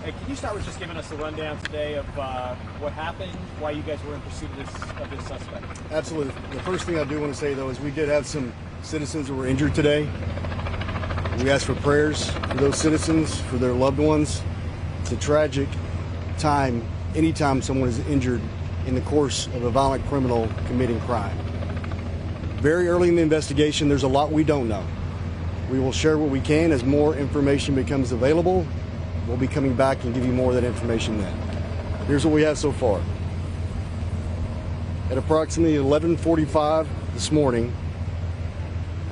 Hey, can you start with just giving us a rundown today of what happened, why you guys were in pursuit of this suspect? Absolutely. The first thing I do want to say, though, is we did have some citizens that were injured today. We asked for prayers for those citizens, for their loved ones. It's a tragic time anytime someone is injured in the course of a violent criminal committing crime. Very early in the investigation, there's a lot we don't know. We will share what we can as more information becomes available. We'll be coming back and give you more of that information then. Here's what we have so far. At approximately 11:45 this morning,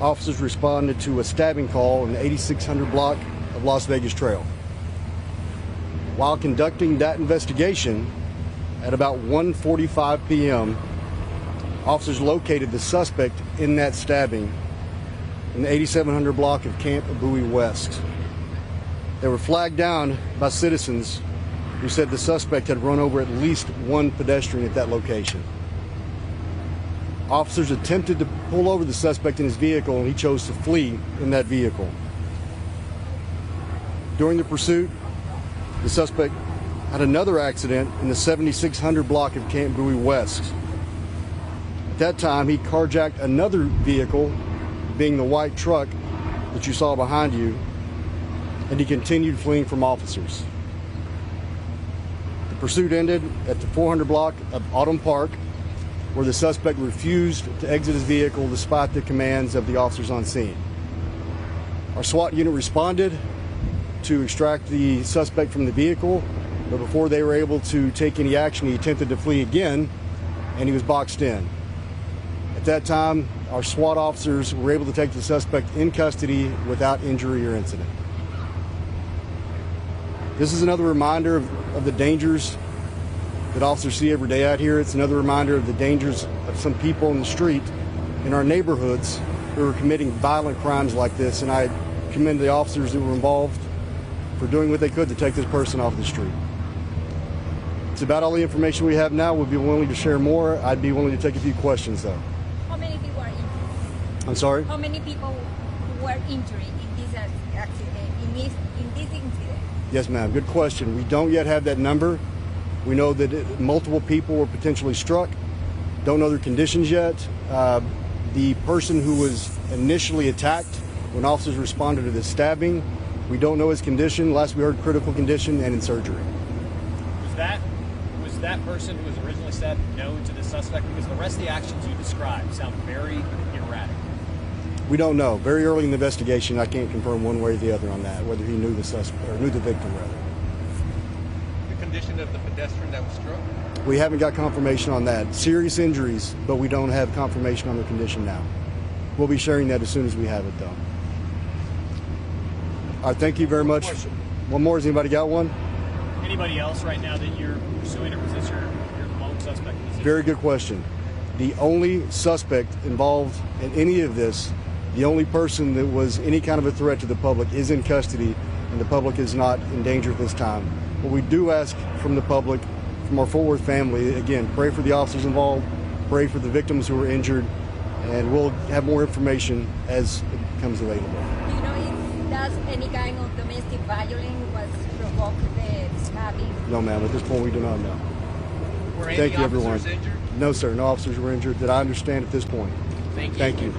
officers responded to a stabbing call in the 8600 block of Las Vegas Trail. While conducting that investigation, at about 1:45 p.m., officers located the suspect in that stabbing in the 8700 block of Camp Bowie West. They were flagged down by citizens who said the suspect had run over at least one pedestrian at that location. Officers attempted to pull over the suspect in his vehicle, and he chose to flee in that vehicle. During the pursuit, the suspect had another accident in the 7600 block of Camp Bowie West. At that time, he carjacked another vehicle, being the white truck that you saw behind you, and he continued fleeing from officers. The pursuit ended at the 400 block of Autumn Park, where the suspect refused to exit his vehicle despite the commands of the officers on scene. Our SWAT unit responded to extract the suspect from the vehicle, but before they were able to take any action, he attempted to flee again, and he was boxed in. At that time, our SWAT officers were able to take the suspect in custody without injury or incident. This is another reminder of the dangers that officers see every day out here. It's another reminder of the dangers of some people in the street in our neighborhoods who are committing violent crimes like this, and I commend the officers that were involved for doing what they could to take this person off the street. It's about all the information we have now. We'd be willing to share more. I'd be willing to take a few questions, though. How many people are injured? I'm sorry? How many people were injured in this accident, in this incident? Yes, ma'am. Good question. We don't yet have that number. We know that multiple people were potentially struck. Don't know their conditions yet. The person who was initially attacked when officers responded to the stabbing, we don't know his condition. Last we heard, critical condition and in surgery. Was that person who was originally stabbed known to the suspect? Because the rest of the actions you described sound very erratic. We don't know. Very early in the investigation, I can't confirm one way or the other on that, whether he knew the suspect or knew the victim rather. The condition of the pedestrian that was struck? We haven't got confirmation on that. Serious injuries, but we don't have confirmation on the condition now. We'll be sharing that as soon as we have it, though. All right, thank you very much. One more. Has anybody got one? Anybody else right now that you're pursuing, or was this your lone suspect? Very good question. The only suspect involved in any of this, the only person that was any kind of a threat to the public, is in custody, and the public is not in danger at this time. But we do ask from the public, from our Fort Worth family, again, pray for the officers involved, pray for the victims who were injured, and we'll have more information as it becomes available. Do you know if does any kind of domestic violence was provoked the stabbing? No, ma'am. At this point, we do not know. Were any Thank you, officers everyone. injured? No, sir. No officers were injured that I understand at this point. Thank you. Thank you.